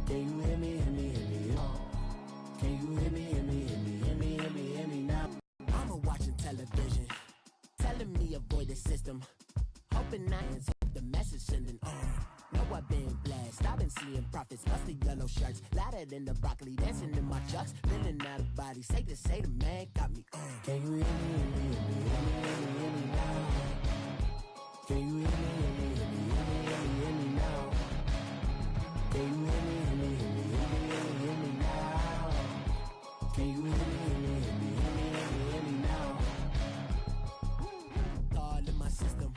Can you hear me, hear me, hear me? Can you hear me, hear me, hear me, hear me, hear me, hear me now? Mama watching television, telling me avoid the system. Hoping I answer the message sending on. Know I've been blessed, I've been seeing prophets, musty yellow shirts, louder than the broccoli, dancing in my chucks, feeling out of body, say the man got me on. Can you hear me, hear me, hear me, hear me, hear me, hear me now? Can you hear me, hear me, hear me, hear me, hear me, hear me now? Can you hear me, hear me, hear me, hear me, hear me, hear me now? Can you hear me, hear me, hear me, hear me, hear me, hear me now? All in my system,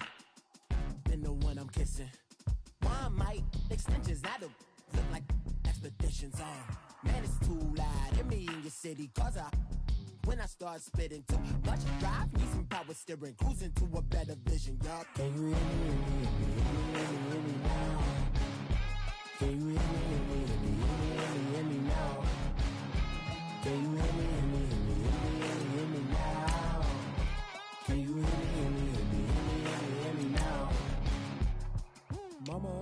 been the one I'm kissing. One mic extensions that'll look like expeditions on. Man, it's too loud. Hear me in your city, cause when I start spitting too much drive, need some power steering, cruising to a better vision, y'all. Can you hear me, hear me, hear me, hear me, hear me now? Can you hear me, hear me, hear me, hear me, hear me, hear me now? Can you hear me, hear me, hear me, hear me, hear me, hear me now? Can you hear me, hear me, hear me, hear me, hear me now? Mama,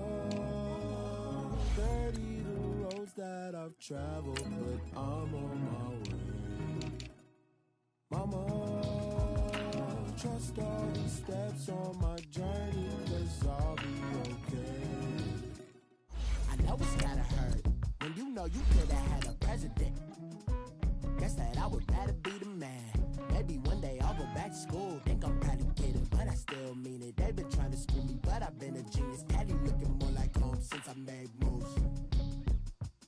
30 the roads that I've traveled, but I'm on my way. Mama, trust all the steps on my journey, 'cause I'll be okay. I know it's gotta hurt when you know you could've had a president. Guess that I would rather be the man. Maybe one day I'll go back to school. Think I'm probably kidding, but I still mean it. They've been trying to screw me, but I've been a genius. Daddy looking more like home since I made moves.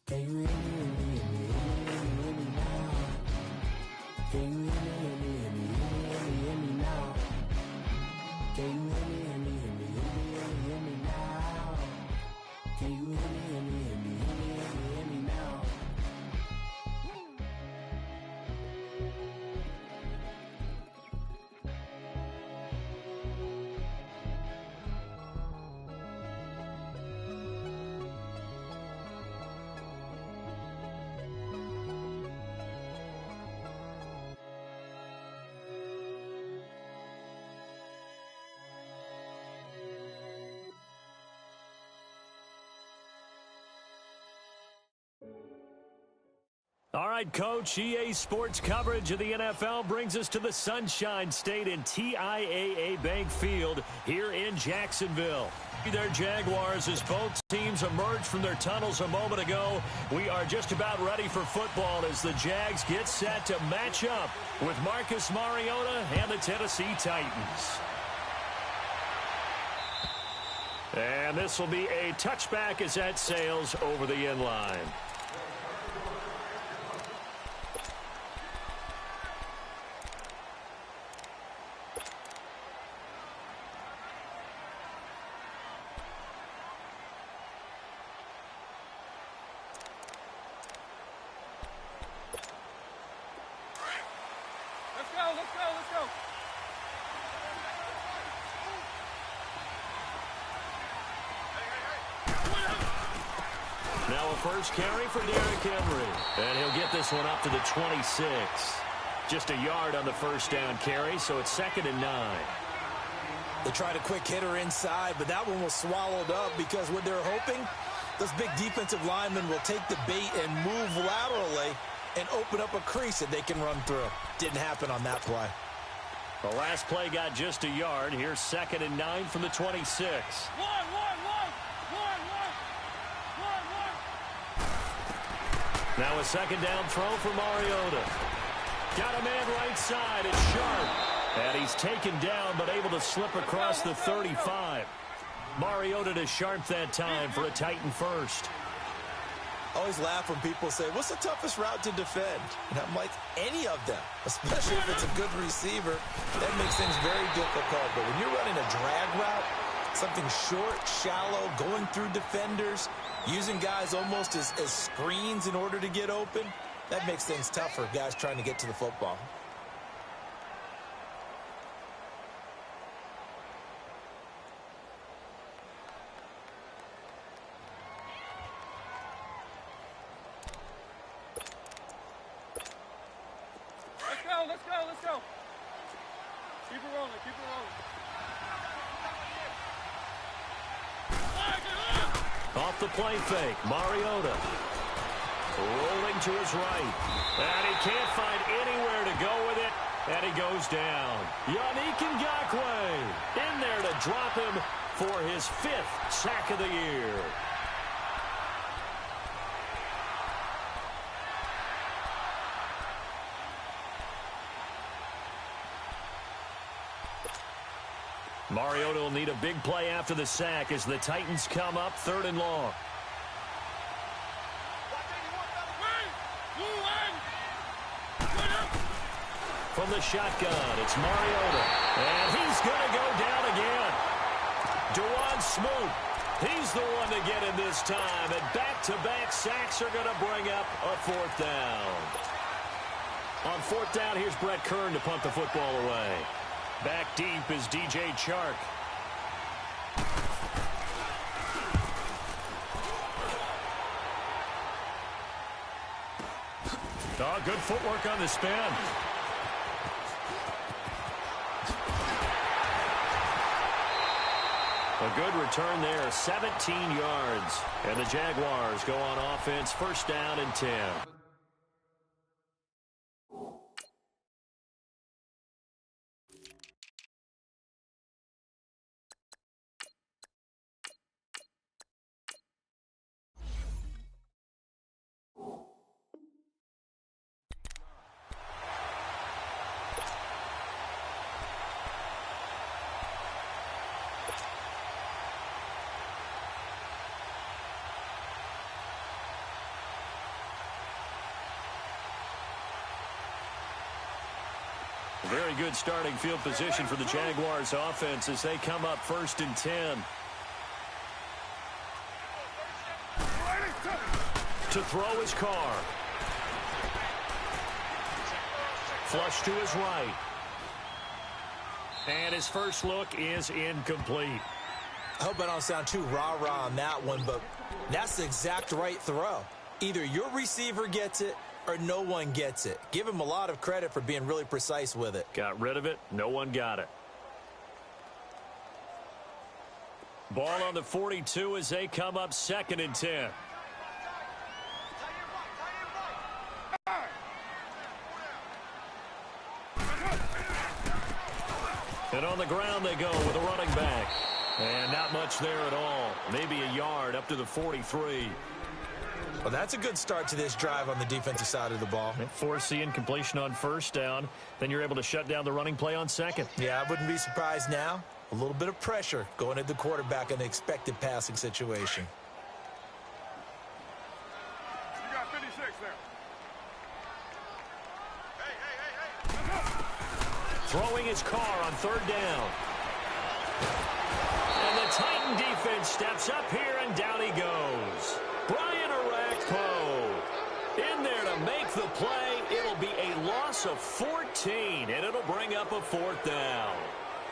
Can you hear me, hear me, hear me, hear me, hear me now? Can you hear me, hear me, hear me, hear me, hear me now? Can you hear me, hear me, hear me, hear me, hear me now? Can you hear me, hear me, hear me, hear me, hear me now? All right, Coach, EA Sports coverage of the NFL brings us to the Sunshine State in TIAA Bank Field here in Jacksonville. Their Jaguars, as both teams emerged from their tunnels a moment ago. We are just about ready for football as the Jags get set to match up with Marcus Mariota and the Tennessee Titans. And this will be a touchback as that sails over the end line. Let's go. Now a first carry for Derrick Henry. And he'll get this one up to the 26. Just a yard on the first down carry, so it's 2nd and 9. They tried a quick hitter inside, but that one was swallowed up because what they're hoping, those big defensive linemen will take the bait and move laterally and open up a crease that they can run through. Didn't happen on that play. The last play got just a yard. Here's 2nd and 9 from the 26. Now a second down throw for Mariota. Got a man right side. It's Sharp. And he's taken down but able to slip across the 35. Mariota to Sharp that time for a Titan first. I always laugh when people say, what's the toughest route to defend? And I'm like, any of them, especially if it's a good receiver. That makes things very difficult. But when you're running a drag route, something short, shallow, going through defenders, using guys almost as screens in order to get open, that makes things tough for guys trying to get to the football. Let's go. Keep it rolling. Off the play fake, Mariota. Rolling to his right. And he can't find anywhere to go with it. And he goes down. Yannick Ngakoue in there to drop him for his 5th sack of the year. Mariota will need a big play after the sack as the Titans come up 3rd and long. From the shotgun, it's Mariota. And he's going to go down again. Dewan Smoot, he's the one to get him this time. And back-to-back sacks are going to bring up a 4th down. On 4th down, here's Brett Kern to punt the football away. Back deep is DJ Chark. Oh, good footwork on the spin. A good return there, 17 yards. And the Jaguars go on offense, 1st down and 10. Very good starting field position for the Jaguars offense as they come up 1st and 10. To throw his car. Flush to his right. And his first look is incomplete. I hope I don't sound too rah-rah on that one, but that's the exact right throw. Either your receiver gets it or no one gets it. Give him a lot of credit for being really precise with it. Got rid of it. No one got it. Ball on the 42 as they come up 2nd and 10. And on the ground they go with a running back. And not much there at all. Maybe a yard up to the 43. Well, that's a good start to this drive on the defensive side of the ball. Force the incompletion on 1st down. Then you're able to shut down the running play on 2nd. Yeah, I wouldn't be surprised now. A little bit of pressure going at the quarterback in an expected passing situation. You got 56 there. Throwing his car on 3rd down. And the Titan defense steps up here, and down he goes. Brian Orakpo in there to make the play. It'll be a loss of 14, and it'll bring up a 4th down.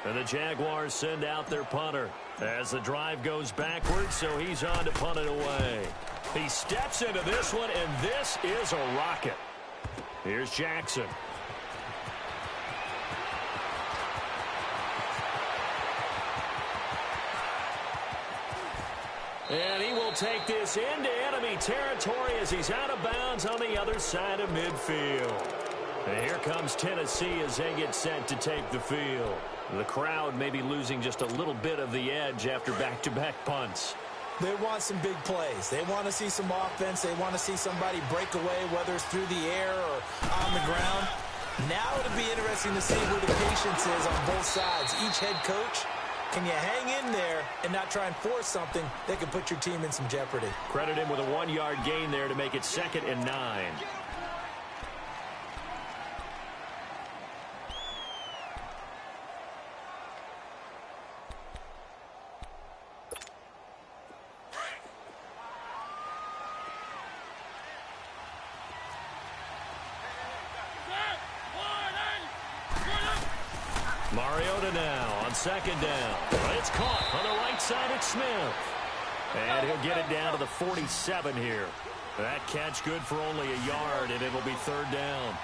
And the Jaguars send out their punter as the drive goes backwards, so he's on to punt it away. He steps into this one, and this is a rocket. Here's Jackson. And he will take this into enemy territory as he's out of bounds on the other side of midfield. And here comes Tennessee as they get set to take the field. The crowd may be losing just a little bit of the edge after back-to-back punts. They want some big plays. They want to see some offense. They want to see somebody break away, whether it's through the air or on the ground. Now it'll be interesting to see where the patience is on both sides. Each head coach, can you hang in there and not try and force something that can put your team in some jeopardy? Credit him with a 1-yard gain there to make it 2nd and 9. Mariota now on 2nd down. It's caught on the right side at Smith. And he'll get it down to the 47 here. That catch good for only a yard, and it'll be 3rd down.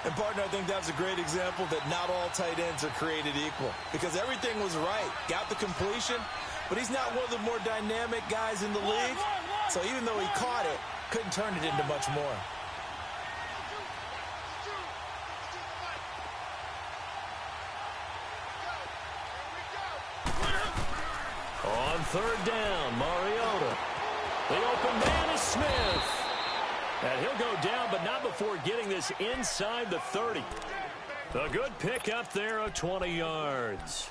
And, partner, I think that's a great example that not all tight ends are created equal. Because everything was right. Got the completion, but he's not one of the more dynamic guys in the league. So even though he caught it, couldn't turn it into much more. On third down, Mariota. The open man is Smith. And he'll go down, but not before getting this inside the 30. A good pickup there of 20 yards.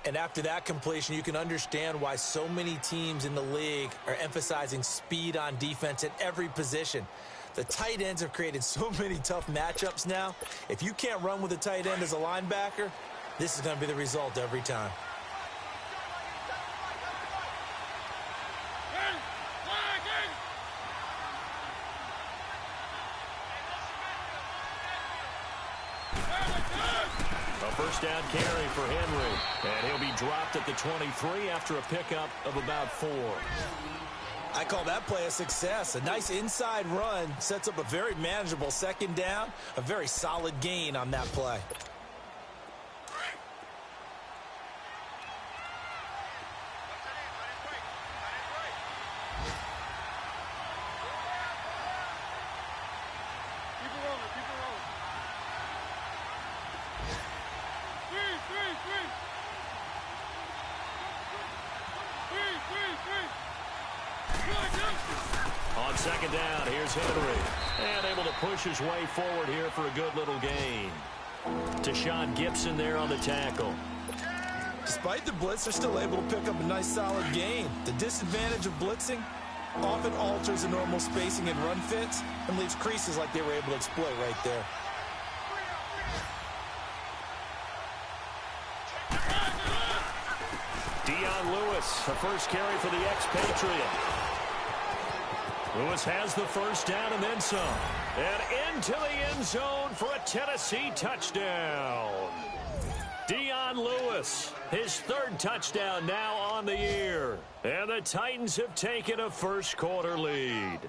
And after that completion, you can understand why so many teams in the league are emphasizing speed on defense at every position. The tight ends have created so many tough matchups now. If you can't run with a tight end as a linebacker, this is going to be the result every time. First down carry for Henry. And he'll be dropped at the 23 after a pickup of about 4. I call that play a success. A nice inside run sets up a very manageable second down. A very solid gain on that play. On second down, here's Henry. And able to push his way forward here for a good little gain. Deshaun Gibson there on the tackle. Despite the blitz, they're still able to pick up a nice solid gain. The disadvantage of blitzing often alters the normal spacing and run fits and leaves creases like they were able to exploit right there. Dion Lewis, the first carry for the expatriate. Lewis has the first down and then some. And into the end zone for a Tennessee touchdown. Dion Lewis, his third touchdown now on the year. And the Titans have taken a first quarter lead.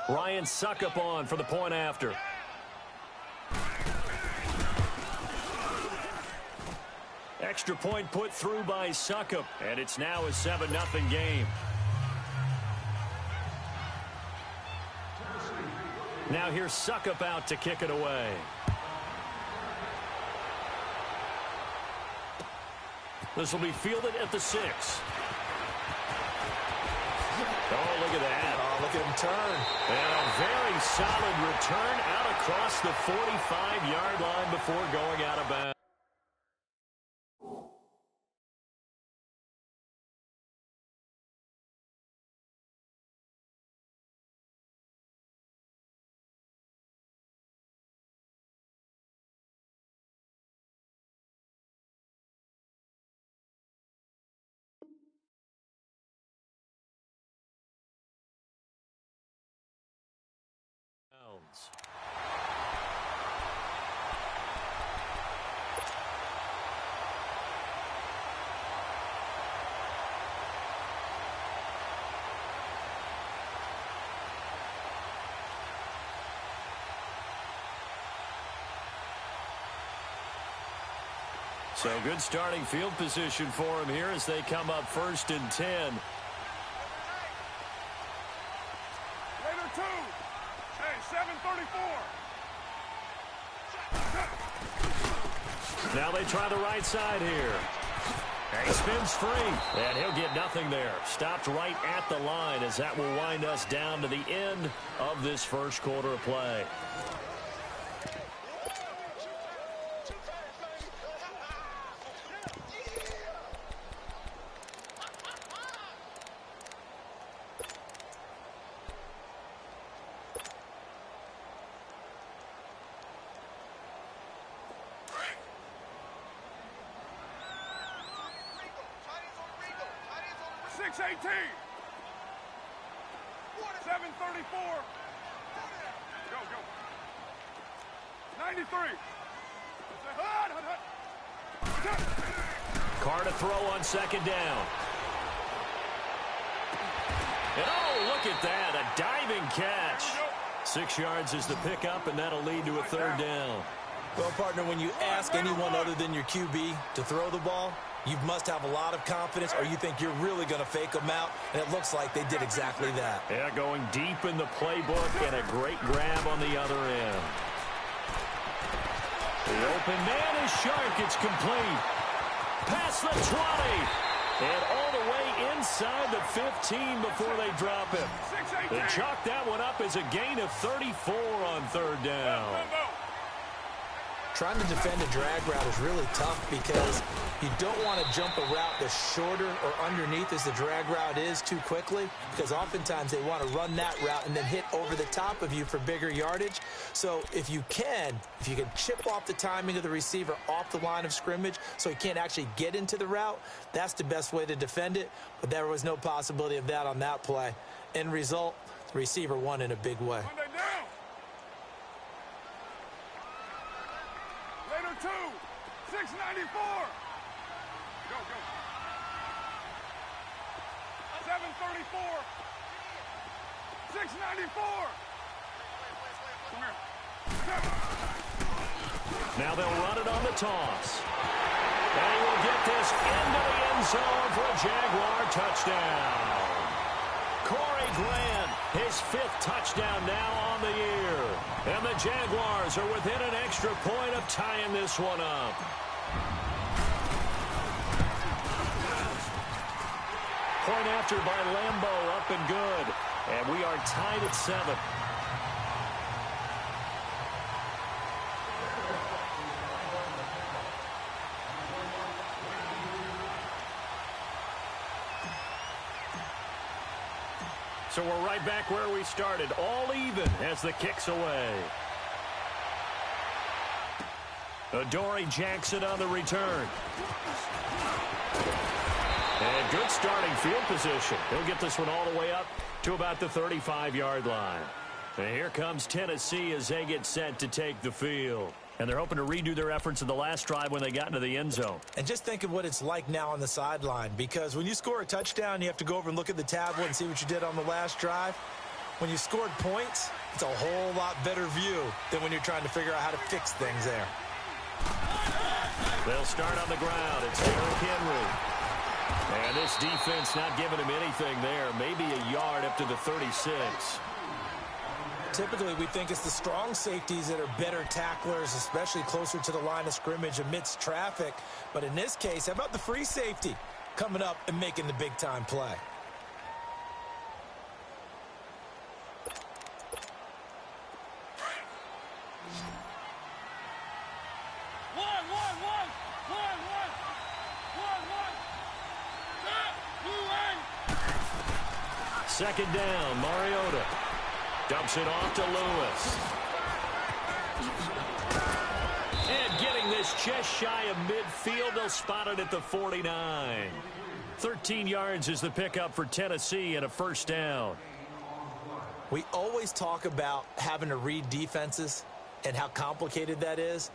Ryan Suckup on for the point after. Extra point put through by Suckup, and it's now a 7-0 game. Now here's Suckup out to kick it away. This will be fielded at the 6. Oh, look at that. Oh, look at him turn. And a very solid return out across the 45-yard line before going out of bounds. So good starting field position for him here as they come up 1st and 10. Later 2. Hey, 7:34. Now they try the right side here. And he spins free. And he'll get nothing there. Stopped right at the line as that will wind us down to the end of this first quarter of play. Carr to throw on second down. And oh, look at that, a diving catch. 6 yards is the pickup, and that'll lead to a third down. Well, partner, when you ask anyone other than your QB to throw the ball, you must have a lot of confidence, or you think you're really going to fake them out, and it looks like they did exactly that. Yeah, going deep in the playbook and a great grab on the other end. The open man is Shark. It's complete. Past the 20. And all the way inside the 15 before they drop him. They chalk that one up as a gain of 34 on third down. Trying to defend a drag route is really tough because you don't want to jump a route that's shorter or underneath as the drag route is too quickly, because oftentimes they want to run that route and then hit over the top of you for bigger yardage. So if you can chip off the timing of the receiver off the line of scrimmage so he can't actually get into the route, that's the best way to defend it. But there was no possibility of that on that play. End result, the receiver won in a big way. Later 2, 694. Go. 734. 694. Come here. Now they'll run it on the toss. And he will get this into the end zone for a Jaguar touchdown. Corey Grant, his 5th touchdown now on the year. And the Jaguars are within an extra point of tying this one up. Point after by Lambeau, up and good. And we are tied at 7. So we're right back where we started, all even as the kick's away. Adoree Jackson on the return. And good starting field position. He'll get this one all the way up to about the 35-yard line. And here comes Tennessee as they get set to take the field. And they're hoping to redo their efforts in the last drive when they got into the end zone. And just think of what it's like now on the sideline, because when you score a touchdown, you have to go over and look at the tablet and see what you did on the last drive. When you scored points, it's a whole lot better view than when you're trying to figure out how to fix things there. They'll start on the ground. It's Derrick Henry. And this defense not giving him anything there. Maybe a yard up to the 36. Typically, we think it's the strong safeties that are better tacklers, especially closer to the line of scrimmage amidst traffic. But in this case, how about the free safety coming up and making the big-time play? Second down, Mariota. Dumps it off to Lewis. And getting this just shy of midfield, they'll spot it at the 49. 13 yards is the pickup for Tennessee and a first down. We always talk about having to read defenses and how complicated that is.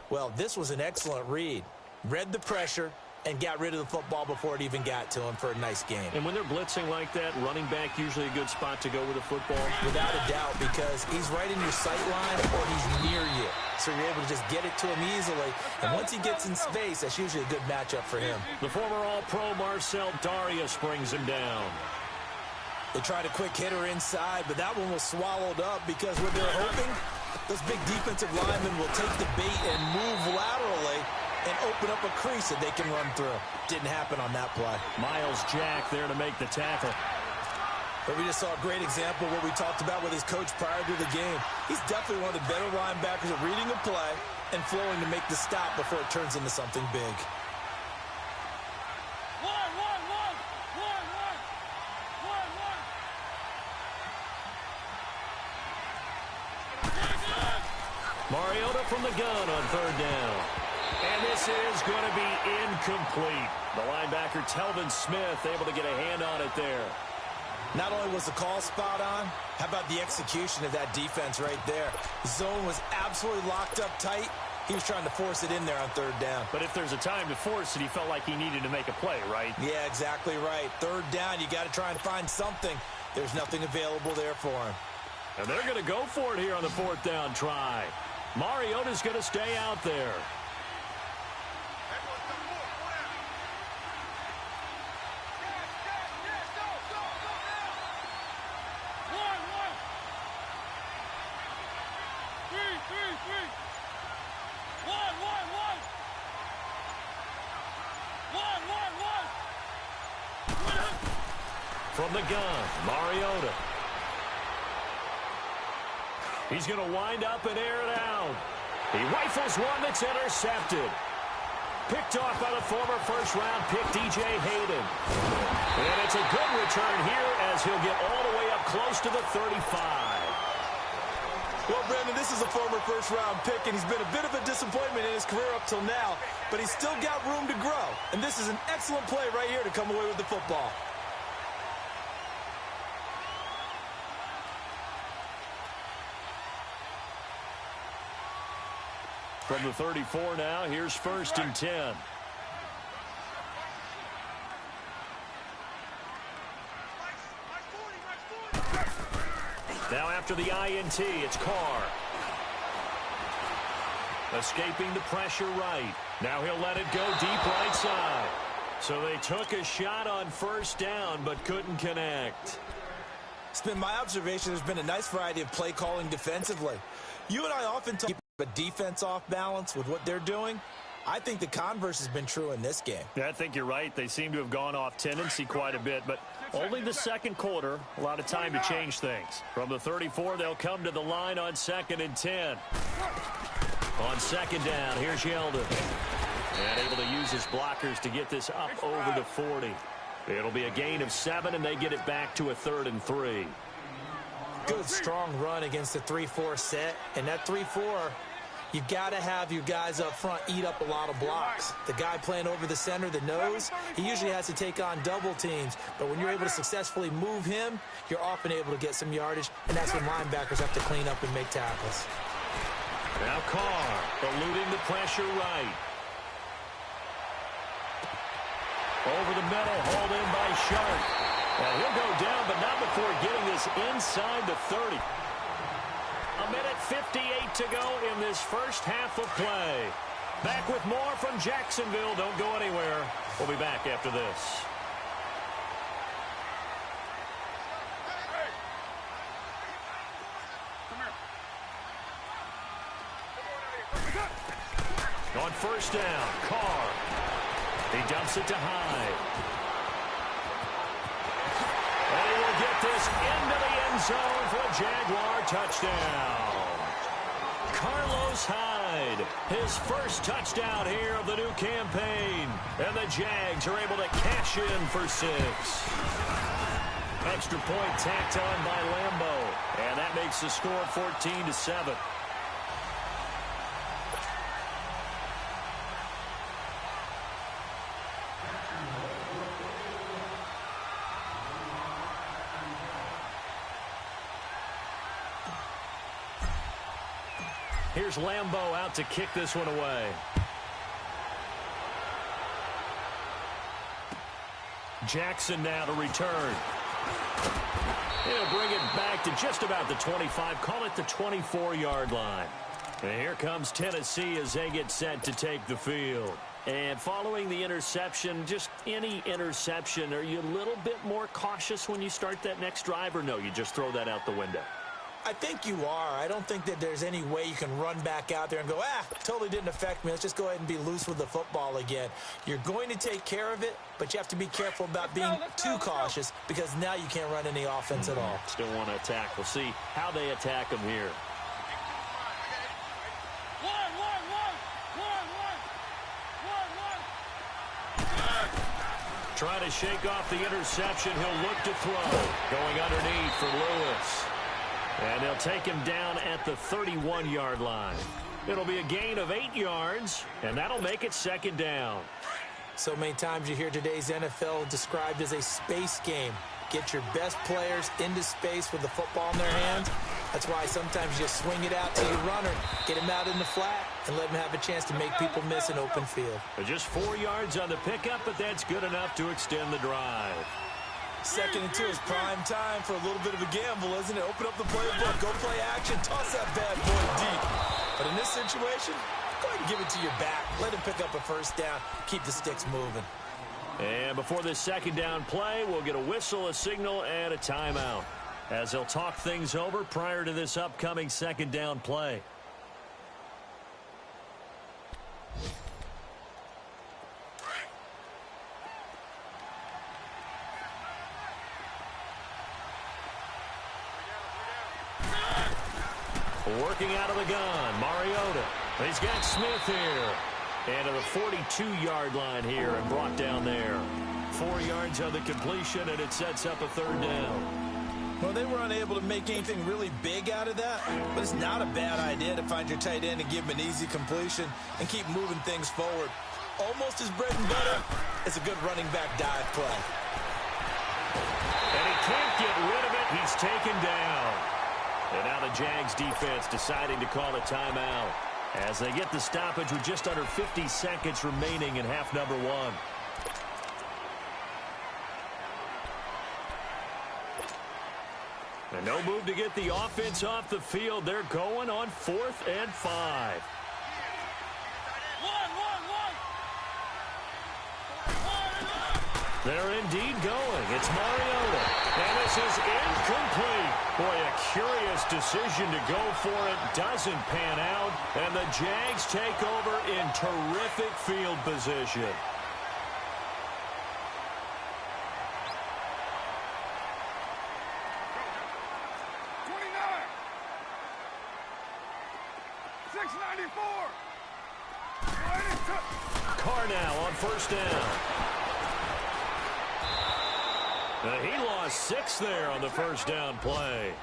Well, this was an excellent read. Read the pressure and got rid of the football before it even got to him for a nice game. And when they're blitzing like that, running back usually a good spot to go with the football? Without a doubt, because he's right in your sight line or he's near you. So you're able to just get it to him easily. And once he gets in space, that's usually a good matchup for him. The former All-Pro Marcel Darius brings him down. They tried a quick hitter inside, but that one was swallowed up because what they're hoping, those big defensive linemen will take the bait and move laterally and open up a crease that they can run through. Didn't happen on that play. Miles Jack there to make the tackle. But we just saw a great example of what we talked about with his coach prior to the game. He's definitely one of the better linebackers at reading a play and flowing to make the stop before it turns into something big. Mariota from the gun on third down. And this is going to be incomplete. The linebacker, Telvin Smith, able to get a hand on it there. Not only was the call spot on, how about the execution of that defense right there? The zone was absolutely locked up tight. He was trying to force it in there on third down. But if there's a time to force it, he felt like he needed to make a play, right? Yeah, exactly right. Third down, you got to try and find something. There's nothing available there for him. And they're going to go for it here on the fourth down try. Mariota's going to stay out there. From the gun, Mariota. He's going to wind up and air it out. He rifles one that's intercepted. Picked off by the former first-round pick, DJ Hayden. And it's a good return here as he'll get all the way up close to the 35. Well, Brandon, this is a former first-round pick, and he's been a bit of a disappointment in his career up till now, but he's still got room to grow. And this is an excellent play right here to come away with the football. From the 34 now, here's 1st and 10. Now after the INT, it's Carr. Escaping the pressure right. Now he'll let it go deep right side. So they took a shot on 1st down, but couldn't connect. It's been my observation there's been a nice variety of play calling defensively. You and I often talk about defense off balance with what they're doing. I think the converse has been true in this game. Yeah, I think you're right. They seem to have gone off tendency quite a bit, but only the second quarter, a lot of time to change things. From the 34, they'll come to the line on 2nd and 10. On 2nd down, here's Yeldon. And able to use his blockers to get this up over the 40. It'll be a gain of 7, and they get it back to a 3rd and 3. Good, strong run against the 3-4 set. And that 3-4, you got to have your guys up front eat up a lot of blocks. The guy playing over the center, the nose, he usually has to take on double teams. But when you're able to successfully move him, you're often able to get some yardage, and that's when linebackers have to clean up and make tackles. Now Carr eluding the pressure right. Over the middle, hauled in by Sharp. And he'll go down, but not before getting this inside the 30. A minute 58 to go in this first half of play. Back with more from Jacksonville. Don't go anywhere. We'll be back after this. On 1st down, Carr. He dumps it to Hyde. And he will get this into the end zone for a Jaguar touchdown. Carlos Hyde, his first touchdown here of the new campaign. And the Jags are able to cash in for 6. Extra point tacked on by Lambo. And that makes the score 14-7. Here's Lambo out to kick this one away. Jackson now to return. He'll bring it back to just about the 25. Call it the 24-yard line. And here comes Tennessee as they get set to take the field. And following the interception, just any interception, are you a little bit more cautious when you start that next drive, or no, you just throw that out the window? I think you are. I don't think that there's any way you can run back out there and go, totally didn't affect me. Let's just go ahead and be loose with the football again. You're going to take care of it, but you have to be careful about being too cautious because now you can't run any offense at all. Still want to attack. We'll see how they attack them here. Trying to shake off the interception. He'll look to throw. Going underneath for Lewis. And they'll take him down at the 31-yard line. It'll be a gain of 8 yards, and that'll make it 2nd down. So many times you hear today's NFL described as a space game. Get your best players into space with the football in their hands. That's why sometimes you just swing it out to your runner, get him out in the flat, and let him have a chance to make people miss an open field. Just 4 yards on the pickup, but that's good enough to extend the drive. 2nd and 2 is prime time for a little bit of a gamble, isn't it? Open up the playbook, go play action, toss that bad boy deep. But in this situation, go ahead and give it to your back. Let him pick up a first down. Keep the sticks moving. And before this second down play, we'll get a whistle, a signal, and a timeout, as they'll talk things over prior to this upcoming second down play. Working out of the gun, Mariota. He's got Smith here. And to the 42-yard line here and brought down there. 4 yards on the completion, and it sets up a third down. Well, they were unable to make anything really big out of that, but it's not a bad idea to find your tight end and give him an easy completion and keep moving things forward. Almost his bread and butter. It's a good running back dive play. And he can't get rid of it. He's taken down. And now the Jags defense deciding to call a timeout as they get the stoppage with just under 50 seconds remaining in half number one. And no move to get the offense off the field. They're going on 4th and 5. They're indeed going. It's Mariota. And this is incomplete. Boy, a curious decision to go for it. Doesn't pan out. And the Jags take over in terrific field position. Carr now on first down. He lost 6 there on the first down play.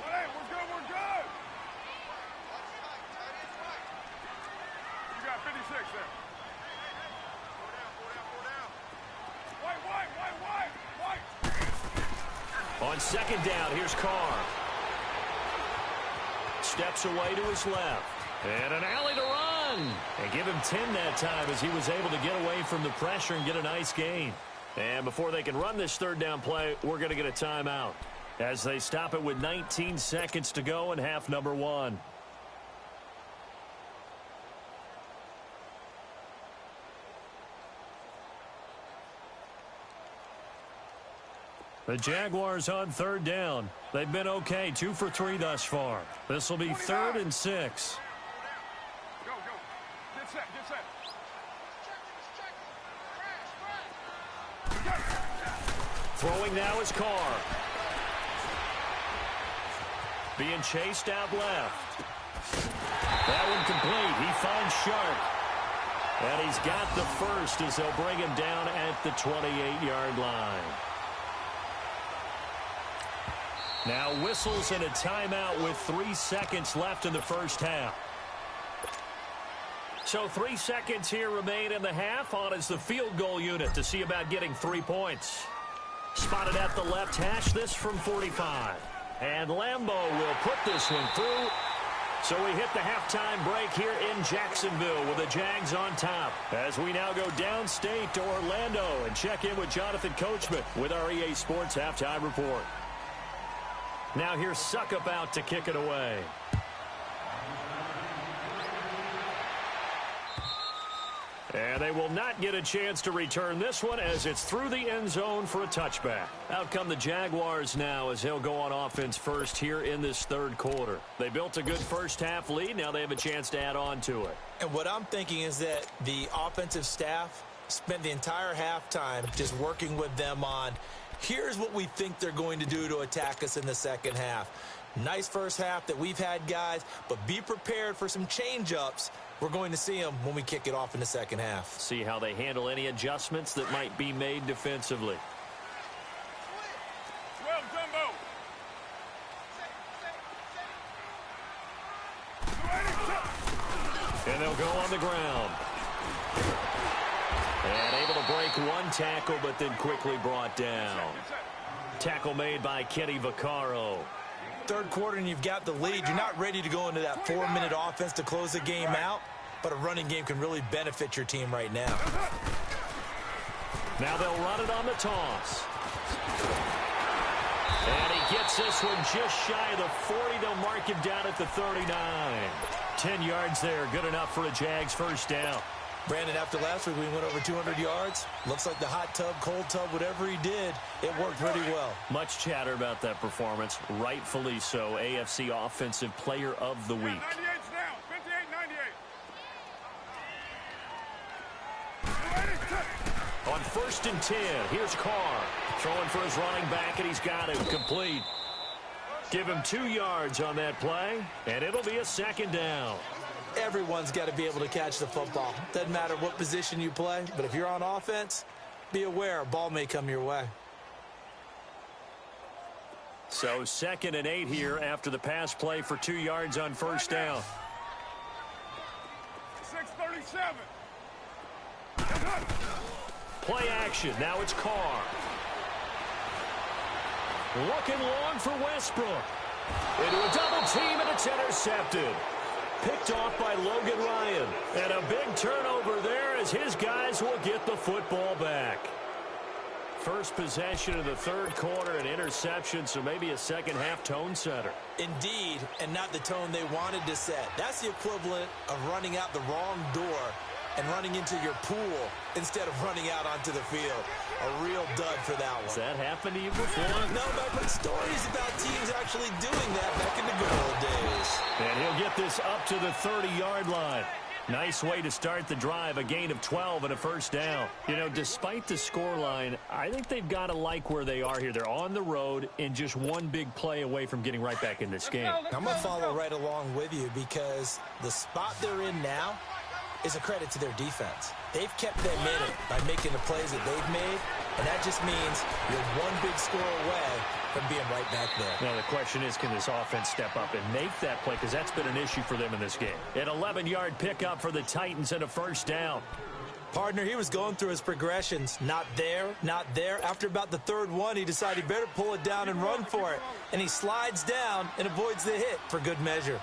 Hey, we're good, we're good. You got 56 there. White. On second down, here's Carr. Steps away to his left. And an alley to run. And give him 10 that time as he was able to get away from the pressure and get a nice gain. And before they can run this third down play, we're going to get a timeout as they stop it with 19 seconds to go in half number one. The Jaguars on third down. They've been okay, 2 for 3 thus far. This will be 3rd and 6. Go. Get set. Throwing now is Carr. Being chased out left. That one complete. He finds Sharp. And he's got the first as they'll bring him down at the 28-yard line. Now whistles and a timeout with 3 seconds left in the first half. So 3 seconds here remain in the half. On is the field goal unit to see about getting 3 points. Spotted at the left hash, this from 45. And Lambeau will put this one through. So we hit the halftime break here in Jacksonville with the Jags on top. As we now go downstate to Orlando and check in with Jonathan Coachman with our EA Sports Halftime Report. Now here's Suckup out to kick it away. And they will not get a chance to return this one as it's through the end zone for a touchback. Out come the Jaguars now as they'll go on offense first here in this third quarter. They built a good first half lead. Now they have a chance to add on to it. And what I'm thinking is that the offensive staff spent the entire halftime just working with them on, here's what we think they're going to do to attack us in the second half. Nice first half that we've had, guys, but be prepared for some change-ups. We're going to see them when we kick it off in the second half. See how they handle any adjustments that might be made defensively. 12, Jumbo. And they'll go on the ground. And able to break one tackle, but then quickly brought down. Tackle made by Kenny Vaccaro. Third quarter and you've got the lead. You're not ready to go into that 4-minute offense to close the game out, but a running game can really benefit your team right now. Now they'll run it on the toss. And he gets this one just shy of the 40. They'll mark him down at the 39. 10 yards there. Good enough for a Jags first down. Brandon, after last week, we went over 200 yards. Looks like the hot tub, cold tub, whatever he did, it worked pretty well. Much chatter about that performance. Rightfully so. AFC Offensive Player of the Week. 98's down. 58-98. On 1st and 10, here's Carr. Throwing for his running back, and he's got it. Complete. Give him 2 yards on that play, and it'll be a 2nd down. Everyone's got to be able to catch the football. Doesn't matter what position you play, but if you're on offense, be aware a ball may come your way. So 2nd and 8 here after the pass play for 2 yards on 1st down. 6:37. Play action. Now it's Carr. Looking long for Westbrook. Into a double team, and it's intercepted. Picked off by Logan Ryan. And a big turnover there as his guys will get the football back. First possession of the 3rd quarter, an interception, so maybe a second-half tone setter. Indeed, and not the tone they wanted to set. That's the equivalent of running out the wrong door and running into your pool instead of running out onto the field. A real dud for that one. Has that happened to you before? No, but I've heard stories about teams actually doing that back in the good old days. And he'll get this up to the 30-yard line. Nice way to start the drive, a gain of 12 and a first down. You know, despite the scoreline, I think they've got to like where they are here. They're on the road and just one big play away from getting right back in this game. I'm going to follow right along with you because the spot they're in now is a credit to their defense. They've kept them in it by making the plays that they've made, and that just means you're one big score away from being right back there. Now, the question is, can this offense step up and make that play? Because that's been an issue for them in this game. An 11-yard pickup for the Titans and a first down. Partner, he was going through his progressions. Not there, not there. After about the 3rd one, he decided he better pull it down and run for it. And he slides down and avoids the hit for good measure.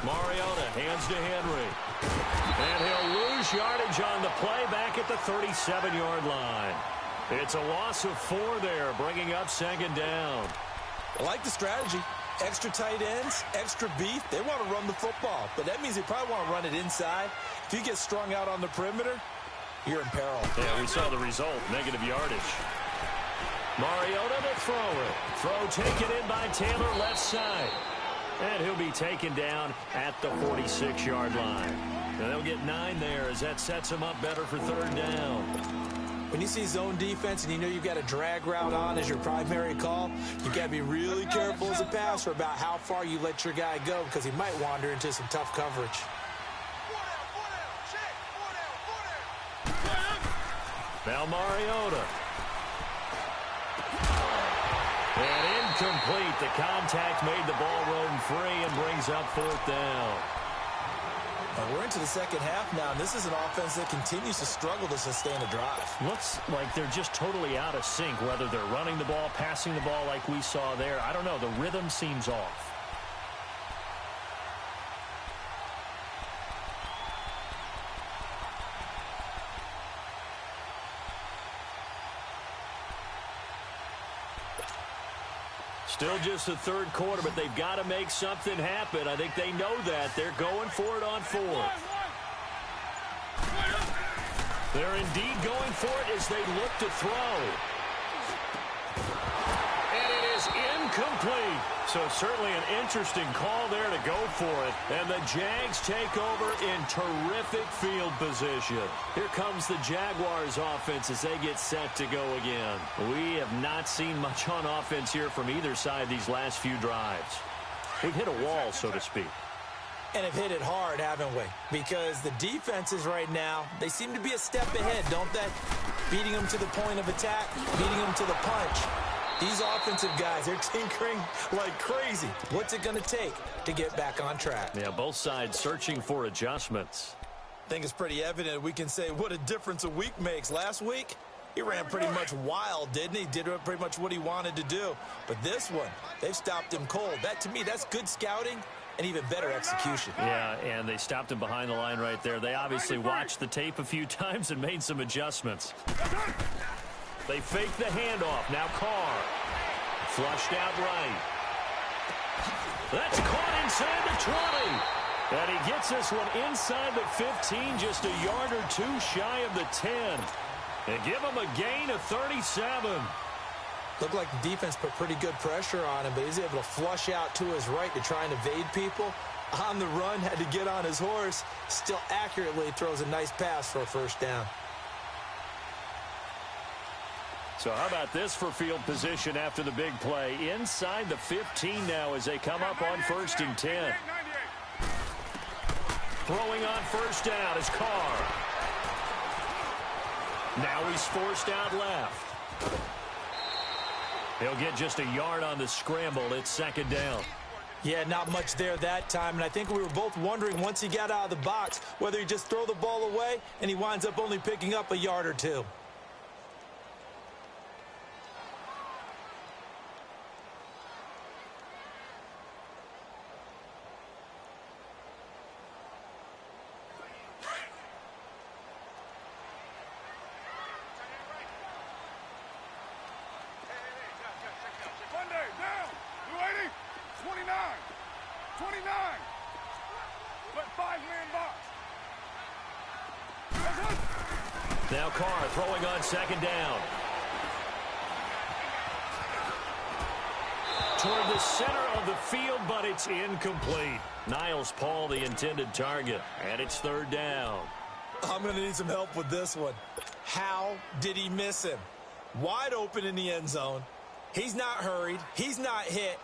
Mariota hands to Henry. And he'll lose yardage on the play back at the 37-yard line. It's a loss of 4 there, bringing up 2nd down. I like the strategy. Extra tight ends, extra beef. They want to run the football, but that means they probably want to run it inside. If you get strung out on the perimeter, you're in peril. Yeah, we saw the result, negative yardage. Mariota to throw it. Throw taken in by Taylor left side. And he'll be taken down at the 46-yard line. And they'll get 9 there as that sets him up better for 3rd down. When you see zone defense and you know you've got a drag route on as your primary call, you've got to be really careful as a passer about how far you let your guy go because he might wander into some tough coverage. Now Mariota. And incomplete. The contact made the ball roam free and brings up 4th down. And we're into the second half now, and this is an offense that continues to struggle to sustain a drive. Looks like they're just totally out of sync, whether they're running the ball, passing the ball like we saw there. I don't know. The rhythm seems off. Still just the 3rd quarter, but they've got to make something happen. I think they know that. They're going for it on 4th. They're indeed going for it as they look to throw. And it is incomplete. So certainly an interesting call there to go for it. And the Jags take over in terrific field position. Here comes the Jaguars offense as they get set to go again. We have not seen much on offense here from either side these last few drives. We've hit a wall, so to speak. And have hit it hard, haven't we? Because the defenses right now, they seem to be a step ahead, don't they? Beating them to the point of attack, beating them to the punch. These offensive guys, they're tinkering like crazy. What's it going to take to get back on track? Yeah, both sides searching for adjustments. I think it's pretty evident we can say what a difference a week makes. Last week, he ran pretty much wild, didn't he? Did pretty much what he wanted to do. But this one, they've stopped him cold. That, to me, that's good scouting and even better execution. Yeah, and they stopped him behind the line right there. They obviously watched the tape a few times and made some adjustments. They fake the handoff. Now Carr. Flushed out right. That's caught inside the 20. And he gets this one inside the 15, just a yard or two shy of the 10. And give him a gain of 37. Looked like the defense put pretty good pressure on him, but he's able to flush out to his right to try and evade people. On the run, had to get on his horse. Still accurately throws a nice pass for a first down. So how about this for field position after the big play? Inside the 15 now as they come up on 1st and 10. Throwing on first down is Carr. Now he's forced out left. He'll get just a yard on the scramble. It's 2nd down. Yeah, not much there that time, and I think we were both wondering once he got out of the box whether he just throw the ball away and he winds up only picking up a yard or two. Now Carr throwing on 2nd down. Toward the center of the field, but it's incomplete. Niles Paul, the intended target, and it's 3rd down. I'm going to need some help with this one. How did he miss him? Wide open in the end zone. He's not hurried. He's not hit.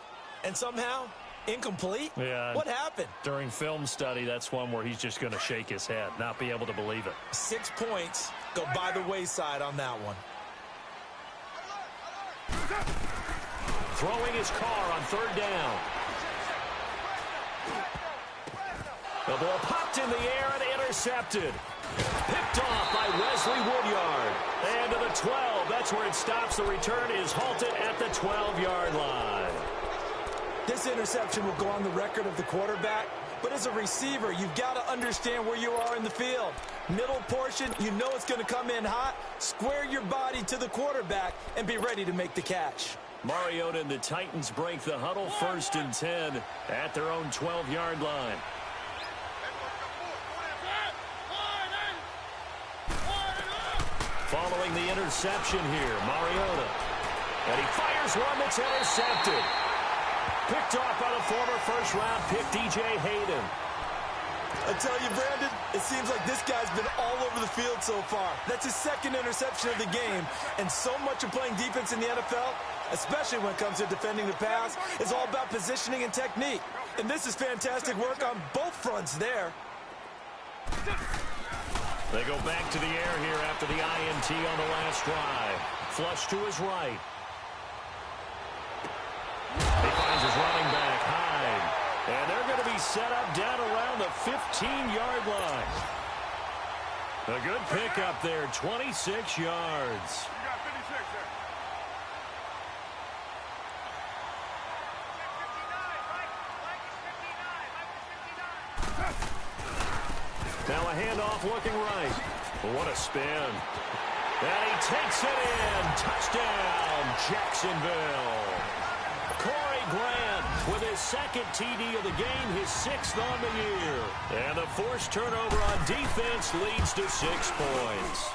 And somehow, incomplete? Yeah. What happened? During film study, that's one where he's just going to shake his head, not be able to believe it. 6 points go by the wayside on that one. Throwing his Carr on 3rd down. The ball popped in the air and intercepted. Picked off by Wesley Woodyard. And to the 12. That's where it stops. The return is halted at the 12-yard line. This interception will go on the record of the quarterback. But as a receiver, you've got to understand where you are in the field. Middle portion, you know it's going to come in hot. Square your body to the quarterback and be ready to make the catch. Mariota and the Titans break the huddle 1st and 10 at their own 12-yard line. Following the interception here, Mariota. And he fires one that's intercepted. Picked off by the former first-round pick, DJ Hayden. I tell you, Brandon, it seems like this guy's been all over the field so far. That's his 2nd interception of the game. And so much of playing defense in the NFL, especially when it comes to defending the pass, is all about positioning and technique. And this is fantastic work on both fronts there. They go back to the air here after the INT on the last drive. Flush to his right. He finds his running back, Hyde. And they're going to be set up down around the 15-yard line. A good pickup there, 26 yards. You got 56 there. Now a handoff looking right. What a spin. And he takes it in. Touchdown, Jacksonville. Corey Grant with his 2nd TD of the game, his 6th on the year. And the forced turnover on defense leads to 6 points.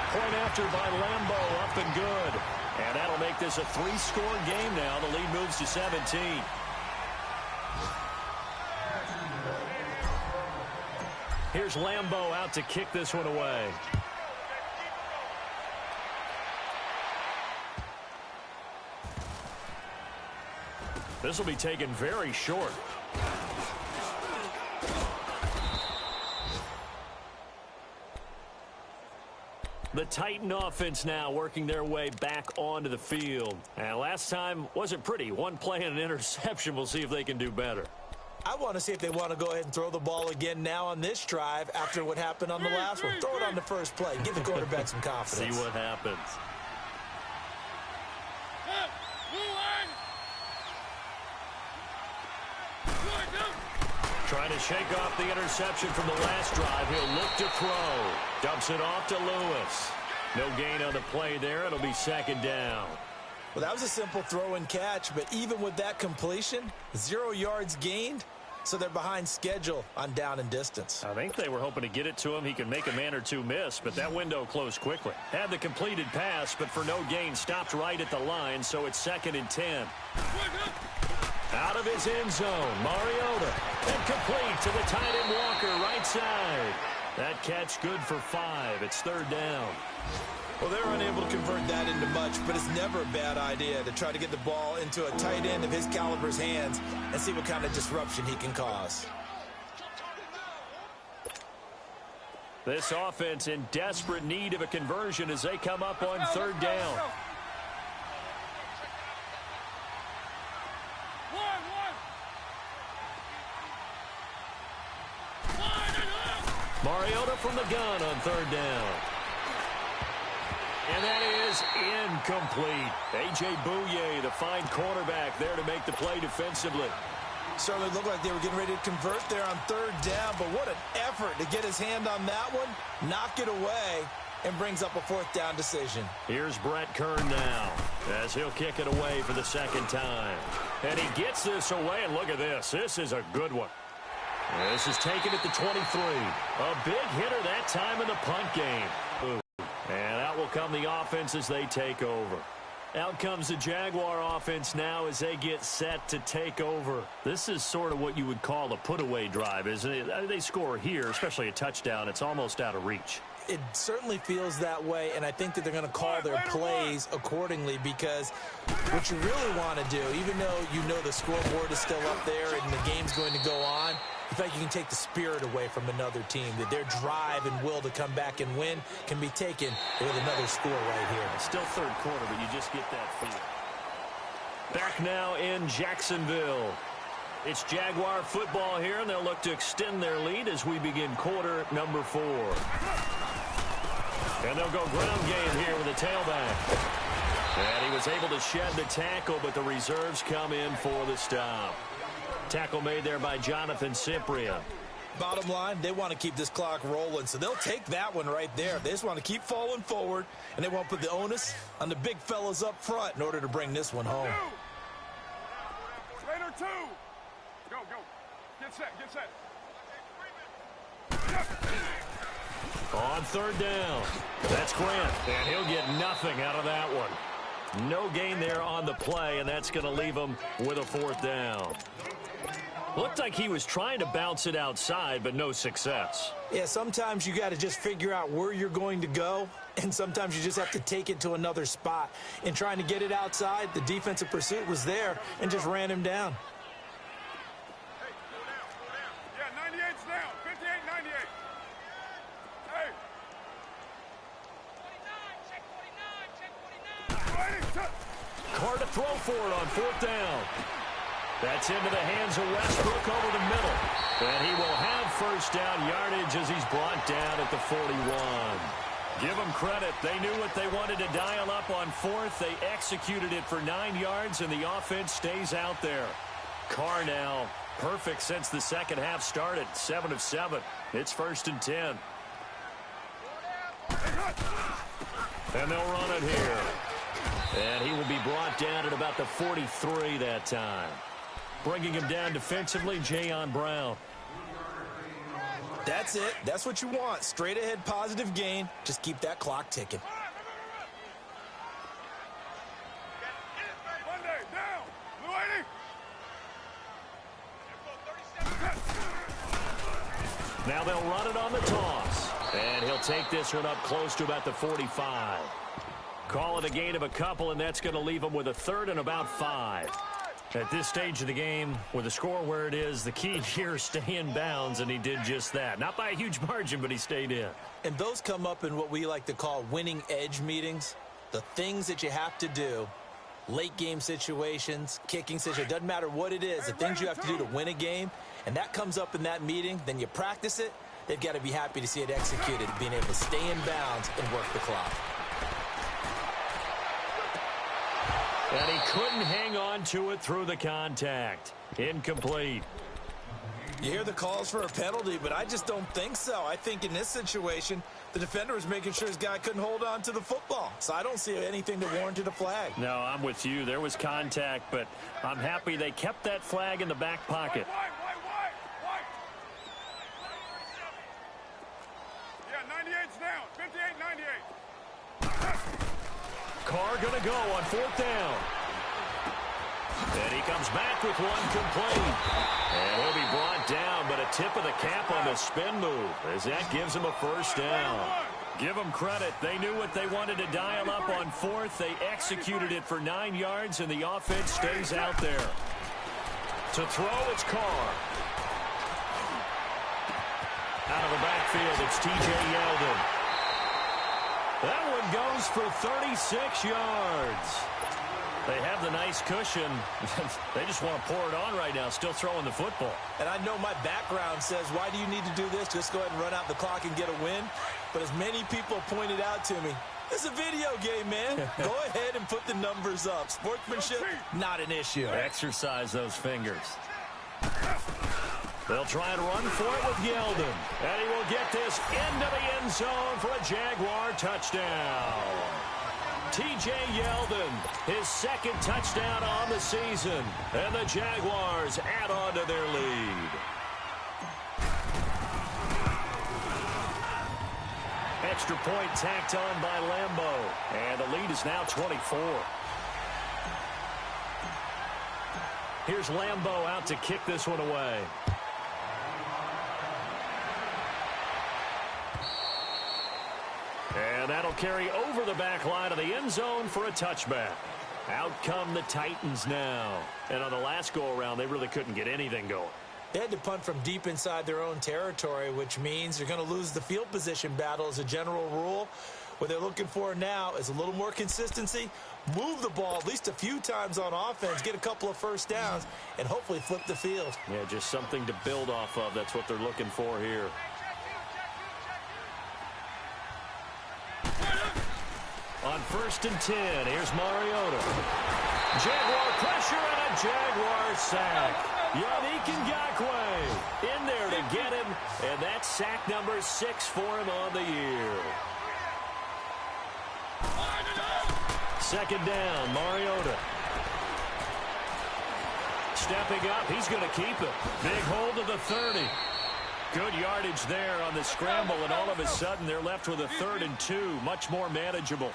Point after by Lambo, up and good. And that'll make this a 3-score game now. The lead moves to 17. Here's Lambo out to kick this one away. This will be taken very short. The Titan offense now working their way back onto the field. And last time wasn't pretty. One play and an interception. We'll see if they can do better. I want to see if they want to go ahead and throw the ball again now on this drive after what happened on the last one. Throw it on the first play. Give the quarterback some confidence. See what happens. Trying to shake off the interception from the last drive. He'll look to throw. Dumps it off to Lewis. No gain on the play there. It'll be second down. Well, that was a simple throw and catch, but even with that completion, 0 yards gained, so they're behind schedule on down and distance. I think they were hoping to get it to him. He could make a man or two miss, but that window closed quickly. Had the completed pass, but for no gain, stopped right at the line, so it's 2nd and 10. Out of his end zone, Mariota. And complete to the tight end Walker, right side. That catch good for 5. It's 3rd down. Well, they're unable to convert that into much, but it's never a bad idea to try to get the ball into a tight end of his caliber's hands and see what kind of disruption he can cause. This offense in desperate need of a conversion as they come up on 3rd down. Mariota from the gun on 3rd down. And that is incomplete. A.J. Bouye, the fine cornerback, there to make the play defensively. Certainly looked like they were getting ready to convert there on 3rd down, but what an effort to get his hand on that one, knock it away, and brings up a 4th down decision. Here's Brett Kern now as he'll kick it away for the 2nd time. And he gets this away, and look at this. This is a good one. This is taken at the 23. A big hitter that time in the punt game. And out will come the offense as they take over. Out comes the Jaguar offense now as they get set to take over. This is sort of what you would call a put-away drive, isn't it? They score here, especially a touchdown. It's almost out of reach. It certainly feels that way, and I think that they're going to call their plays accordingly, because what you really want to do, even though you know the scoreboard is still up there and the game's going to go on, in fact, you can take the spirit away from another team, that their drive and will to come back and win can be taken with another score right here. It's still 3rd quarter, but you just get that feel. Back now in Jacksonville. It's Jaguar football here, and they'll look to extend their lead as we begin quarter number 4. And they'll go ground game here with a tailback. And he was able to shed the tackle, but the reserves come in for the stop. Tackle made there by Jonathan Cyprien. Bottom line, they want to keep this clock rolling, so they'll take that one right there. They just want to keep falling forward, and they won't put the onus on the big fellas up front in order to bring this one home. Later 2. Go, go. Get set, get set. On 3rd down. That's Grant, and he'll get nothing out of that one. No gain there on the play, and that's going to leave him with a 4th down. Looked like he was trying to bounce it outside, but no success. Yeah, sometimes you got to just figure out where you're going to go, and sometimes you just have to take it to another spot. In trying to get it outside, the defensive pursuit was there and just ran him down. Hey, go down, go down. Yeah, 98's down. 58, 98. Hey. 49, check 49, check 49. Carr to throw for it on 4th down. That's into the hands of Westbrook over the middle. And he will have 1st down yardage as he's brought down at the 41. Give them credit. They knew what they wanted to dial up on 4th. They executed it for 9 yards, and the offense stays out there. Carr now perfect since the 2nd half started. 7 of 7. It's 1st and 10. And they'll run it here. And he will be brought down at about the 43 that time. Bringing him down defensively, Jayon Brown. That's it. That's what you want. Straight ahead positive gain. Just keep that clock ticking. Monday, down. Blue 80. Now they'll run it on the toss. And he'll take this one up close to about the 45. Call it a gain of a couple, and that's going to leave him with a 3rd and about 5. At this stage of the game, with the score where it is, the key here is stay in bounds, and he did just that. Not by a huge margin, but he stayed in. And those come up in what we like to call winning edge meetings. The things that you have to do, late game situations, kicking situations, doesn't matter what it is, the things you have to do to win a game, and that comes up in that meeting, then you practice it. They've got to be happy to see it executed, being able to stay in bounds and work the clock. And he couldn't hang on to it through the contact. Incomplete. You hear the calls for a penalty, but I just don't think so. I think in this situation, the defender was making sure his guy couldn't hold on to the football. So I don't see anything that warranted a flag. No, I'm with you. There was contact, but I'm happy they kept that flag in the back pocket. White. Yeah, 98's down. 58-98. Carr going to go on 4th down. And he comes back with one complete. And he'll be brought down, but a tip of the cap on the spin move as that gives him a 1st down. Give them credit. They knew what they wanted to dial up on 4th. They executed it for 9 yards, and the offense stays out there. To throw, it's Carr. Out of the backfield, it's T.J. Yeldon. That one goes for 36 yards. They have the nice cushion. They just want to pour it on right now, still throwing the football. And I know my background says, why do you need to do this? Just go ahead and run out the clock and get a win. But as many people pointed out to me, it's a video game, man. Go ahead and put the numbers up. Sportsmanship, not an issue. Exercise those fingers. They'll try and run for it with Yeldon. And he will get this into the end zone for a Jaguar touchdown. T.J. Yeldon, his 2nd touchdown on the season. And the Jaguars add on to their lead. Extra point tacked on by Lambeau. And the lead is now 24. Here's Lambeau out to kick this one away. And that'll carry over the back line of the end zone for a touchback. Out come the Titans now. And on the last go-around, they really couldn't get anything going. They had to punt from deep inside their own territory, which means they're going to lose the field position battle as a general rule. What they're looking for now is a little more consistency, move the ball at least a few times on offense, get a couple of 1st downs, and hopefully flip the field. Yeah, just something to build off of. That's what they're looking for here. On 1st and 10, here's Mariota. Jaguar pressure and a Jaguar sack. Yannick Ngakoue in there to get him, and that's sack number 6 for him on the year. 2nd down, Mariota. Stepping up, he's going to keep it. Big hold of the 30. Good yardage there on the scramble, and all of a sudden they're left with a 3rd and 2, much more manageable.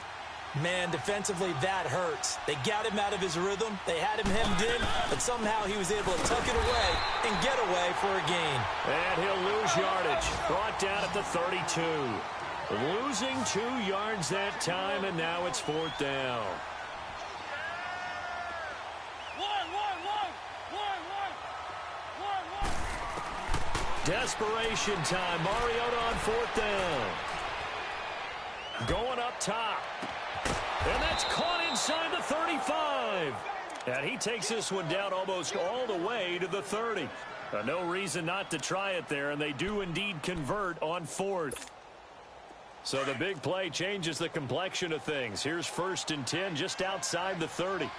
Man, defensively, that hurts. They got him out of his rhythm. They had him hemmed in, but somehow he was able to tuck it away and get away for a gain. And he'll lose yardage. Brought down at the 32. Losing 2 yards that time, and now it's 4th down. Desperation time. Mariota on 4th down. Going up top. And that's caught inside the 35. And he takes this one down almost all the way to the 30. No reason not to try it there, and they do indeed convert on 4th. So the big play changes the complexion of things. Here's 1st and 10 just outside the 30.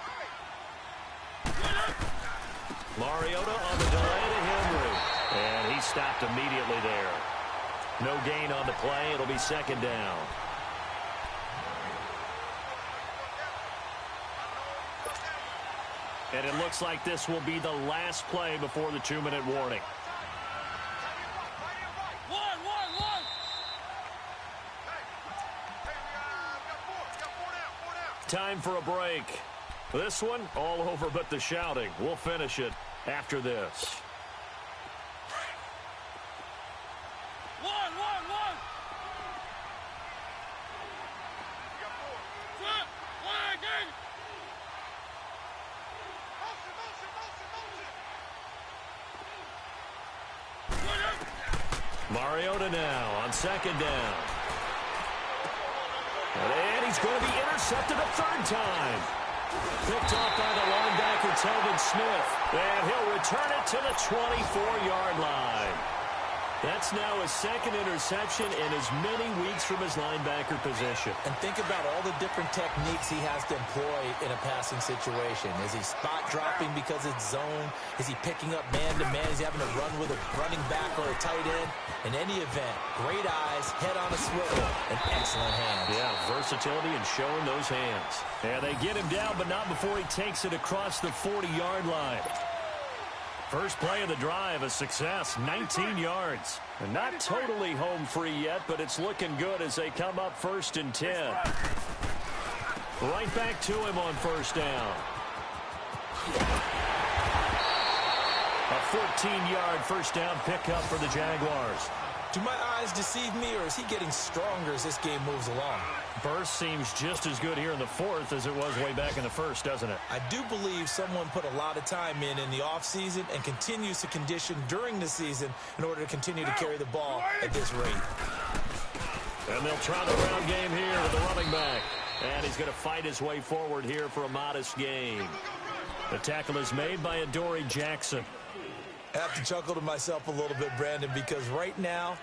Mariota on the delay to Henry. And he stopped immediately there. No gain on the play. It'll be 2nd down. And it looks like this will be the last play before the 2-minute warning. Time for a break. This one, all over but the shouting. We'll finish it after this. Mariota now on 2nd down. And he's going to be intercepted a 3rd time. Picked off by the linebacker, Telvin Smith. And he'll return it to the 24-yard line. That's now his second interception in as many weeks from his linebacker position. And think about all the different techniques he has to employ in a passing situation. Is he spot dropping because it's zone? Is he picking up man-to-man? Is he having to run with a running back or a tight end? In any event, great eyes, head on a swivel, and excellent hands. Yeah, versatility and showing those hands. Yeah, they get him down, but not before he takes it across the 40-yard line. First play of the drive, a success, 19 yards. And not totally home free yet, but it's looking good as they come up 1st and 10. Right back to him on first down. A 14-yard first down pickup for the Jaguars. Do my eyes deceive me, or is he getting stronger as this game moves along? Burst seems just as good here in the 4th as it was way back in the 1st, doesn't it? I do believe someone put a lot of time in the offseason and continues to condition during the season in order to continue to carry the ball at this rate. And they'll try the ground game here with the running back. And he's going to fight his way forward here for a modest gain. The tackle is made by Adoree Jackson. I have to chuckle to myself a little bit, Brandon, because right now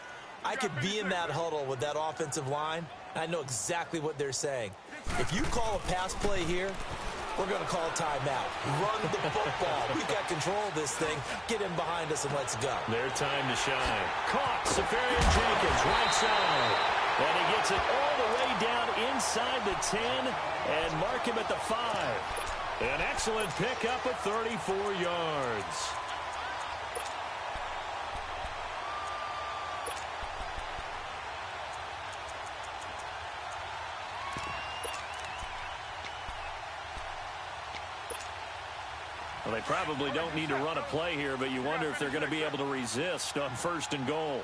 I could be in that huddle with that offensive line. I know exactly what they're saying. If you call a pass play here, we're going to call timeout. Run the football. We've got control of this thing. Get in behind us and let's go. Their time to shine. Caught. Safarian Jenkins, right side. And he gets it all the way down inside the 10 and mark him at the 5. An excellent pickup of 34 yards. Well, they probably don't need to run a play here, but you wonder if they're going to be able to resist on 1st and goal.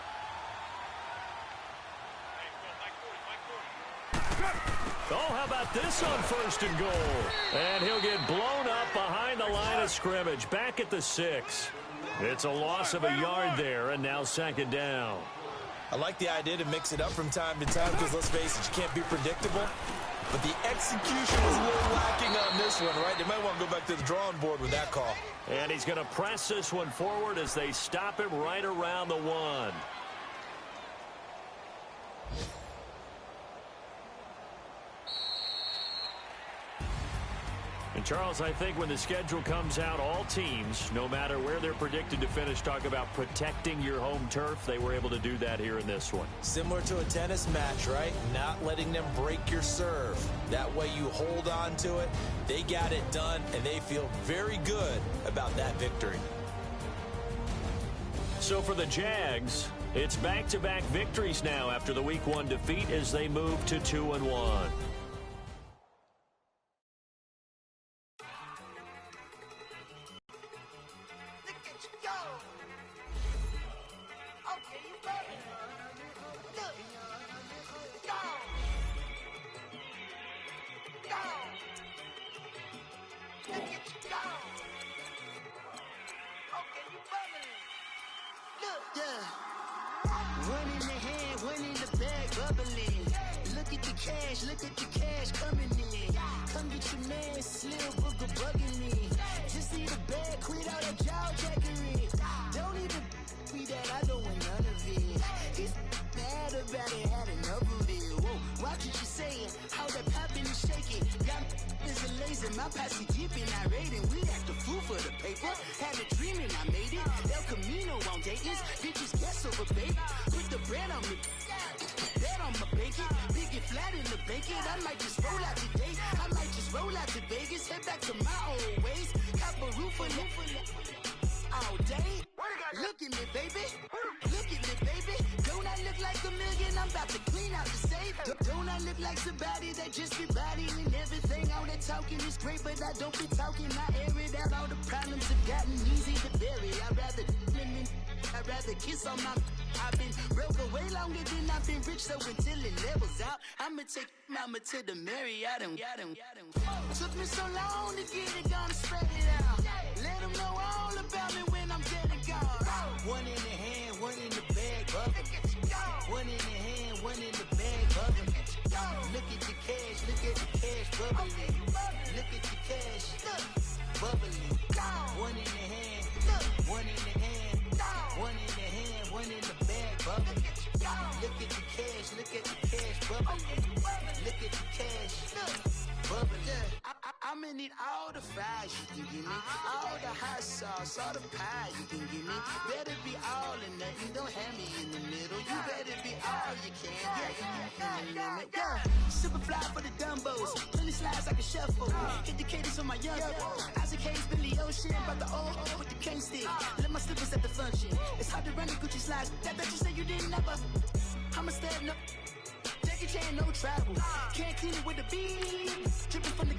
Oh, how about this on 1st and goal? And he'll get blown up behind the line of scrimmage, back at the 6. It's a loss of a yard there, and now 2nd down. I like the idea to mix it up from time to time because, let's face it, you can't be predictable. But the execution was a little lacking on this one, right? They might want to go back to the drawing board with that call. And he's going to press this one forward as they stop him right around the 1. And, Charles, I think when the schedule comes out, all teams, no matter where they're predicted to finish, talk about protecting your home turf. They were able to do that here in this one. Similar to a tennis match, right? Not letting them break your serve. That way you hold on to it. They got it done, and they feel very good about that victory. So for the Jags, it's back-to-back victories now after the Week 1 defeat as they move to 2-1. Look at the cash coming in. Come get your man, Slim Booker bugging me. Just need a bag, quit all that jaw jackery. Don't even be that, I don't want none of it. He's mad about it, had enough of it. Whoa, watch what you saying, how that popping and shaking. Got is a laser, my posse dipping, I raiding. We act a fool for the paper. Had a dream and I made it. El Camino on Dayton's, bitches guess over baby. Put the bread on me. Bet on my bacon, big and flat in the bacon. I might just roll out today. I might just roll out to Vegas, head back to my old ways. Cop a roof all day. Look at me, baby. Look at me, baby. Don't I look like a million? I'm about to clean out the safe. Don't I look like somebody that just be bodying everything? All that talking is great, but I don't be talking. I air it out. All the problems have gotten easy to bury. I'd rather kiss on my. I've been broke way longer than I've been rich, so until it levels out, I'ma take mama to the Marriott and got him. Took me so long to get it, gonna spread it out. Let them know all about me when I'm dead and gone. One in the hand, one in the bag, bubbling. One in the hand, one in the bag, bubbling. Look at the cash bubbling. Look at the cash bubbling. One in the hand, one in the hand, one in the hand, one in the bag. me. All the hot sauce, all the pie you can give me. Better be all or nothing, don't have me in the middle. You better be all you can, yeah. Super fly for the Dumbos, plenty slides like a shuffle. Hit the cadence on my young. Isaac Hayes, Billy Ocean, about the old with the cane stick. Let my slippers at the function. It's hard to run the Gucci slides. That bet you say you didn't never. I'm a stud, no. Jackie Chan, no travel. Can't clean it with the beat. Dripping from the.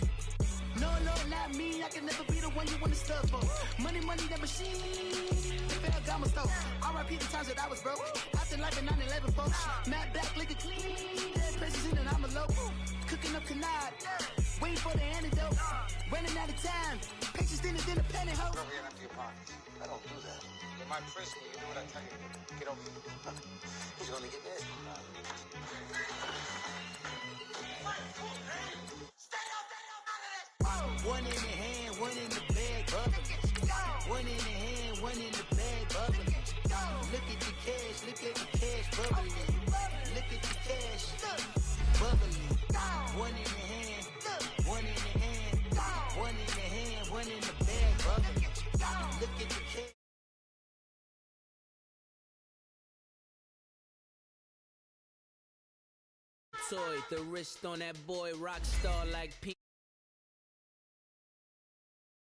No, not me. I can never be the one you want to stuff for. Money, that machine. Fair gamma stove. R.I.P. the times that I was broke. After life in 9/11, folks. Matte black, liquor clean. Dead presses in and I'm a local. Cooking up canard. Waiting for the antidote. Running out of time. Patience thinner than a penny hoe. Over here and empty your pockets. I don't do that. You might frisk me. You do what I tell you. Get over here. He's gonna get this. One in the hand, one in the bag, bubbling. One in the hand, one in the bag, bubbling. Look at the cash, bubbling. Look at the cash, bubbling. One in the hand, one in the hand, one in the hand, one in the bag, bubbling. Look at the cash. Toy, the wrist on that boy, rock star like P.